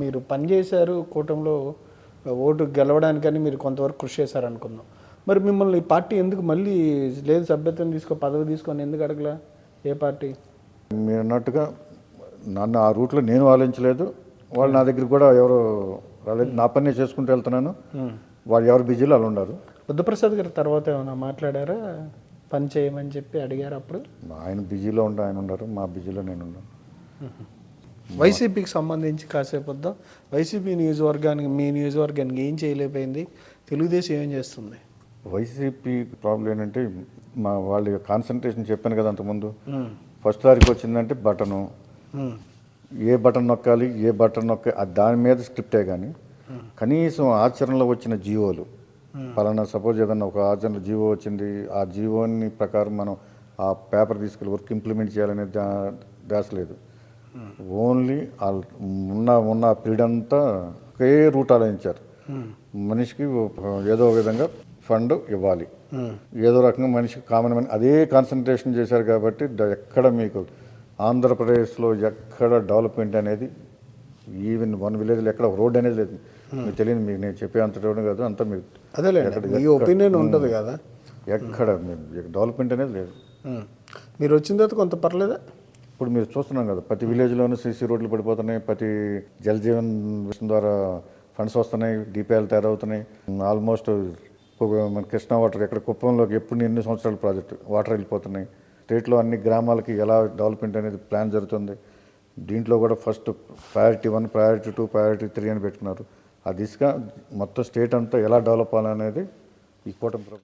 మీరు పనిచేశారు కూటమిలో ఓటు గెలవడానికని మీరు కొంతవరకు కృషి చేశారు అనుకుందాం. మరి మిమ్మల్ని పార్టీ ఎందుకు మళ్ళీ లేదు సభ్యత్వం పదవి తీసుకొని ఎందుకు అడగలా ఏ పార్టీ? మీరు అన్నట్టుగా నన్ను ఆ రూట్లో నేను ఆలోచించలేదు, వాళ్ళు నా దగ్గర కూడా ఎవరు రాలేదు. నా పని చేసుకుంటూ వెళ్తున్నాను, వాళ్ళు ఎవరు బిజీలో వాళ్ళు ఉన్నారు. బుద్ధప్రసాద్ గారు తర్వాత ఏమైనా మాట్లాడారా, పని చేయమని చెప్పి అడిగారు? అప్పుడు ఆయన బిజీలో ఆయన ఉన్నారు, మా బిజీలో నేను ఉన్నాను. వైసీపీకి సంబంధించి కాసేపు వద్దాం. వైసీపీ నియోజకవర్గానికి, మీ నియోజకవర్గానికి ఏం చేయలేకపోయింది, తెలుగుదేశం ఏం చేస్తుంది? వైసీపీ ప్రాబ్లం ఏంటంటే మా వాళ్ళ కాన్సన్ట్రేషన్ చెప్పాను కదా అంతకుముందు. ఫస్ట్ తారీఖు వచ్చిందంటే బటను, ఏ బటన్ నొక్కాలి, ఏ బటన్ దాని మీద స్క్రిప్టే కానీ కనీసం ఆచరణలో వచ్చిన జీవోలు పలానా సపోజ్ ఏదన్నా ఒక ఆచరణ జీవో వచ్చింది, ఆ జీవోని ప్రకారం మనం ఆ పేపర్ తీసుకెళ్ళి వర్క్ ఇంప్లిమెంట్ చేయాలనే ధ్యాస లేదు. ఓన్లీ ఉన్న పీరియడ్ అంతా ఒకే రూట్ ఆలోచించారు. మనిషికి ఏదో విధంగా ఫండ్ ఇవ్వాలి, ఏదో రకంగా మనిషికి కామన్ అదే కాన్సన్ట్రేషన్ చేశారు. కాబట్టి ఎక్కడ మీకు ఆంధ్రప్రదేశ్లో ఎక్కడ డెవలప్మెంట్ అనేది ఈవెన్ వన్ విలేజ్లో ఎక్కడ రోడ్ అనేది లేదు. మీకు తెలియదు, మీకు నేను చెప్పే అంత చూడడం కాదు, అంతా మీకు అదే ఒపీనియన్ ఉంటుంది కదా. ఎక్కడ డెవలప్మెంట్ అనేది లేదు. మీరు వచ్చిన తర్వాత కొంత పర్లేదా? ఇప్పుడు మీరు చూస్తున్నాం కదా, ప్రతి విలేజ్లోనూ సీసీ రోడ్లు పడిపోతున్నాయి, ప్రతి జల్ జీవన్ మిషన్ ద్వారా ఫండ్స్ వస్తున్నాయి, డిపిఎల్ తయారవుతున్నాయి. ఆల్మోస్ట్ మన కృష్ణా వాటర్ ఎక్కడ కుప్పంలోకి ఎప్పుడు ఎన్ని సంవత్సరాల ప్రాజెక్టు వాటర్ వెళ్ళిపోతున్నాయి. స్టేట్లో అన్ని గ్రామాలకి ఎలా డెవలప్మెంట్ అనేది ప్లాన్ జరుగుతుంది. దీంట్లో కూడా ఫస్ట్ ప్రయారిటీ 1, ప్రయారిటీ 2, ప్రయారిటీ 3 అని పెట్టుకున్నారు. ఆ దిశగా మొత్తం స్టేట్ అంతా ఎలా డెవలప్ అవ్వాలనేది ఈ కూటమి ప్రభుత్వం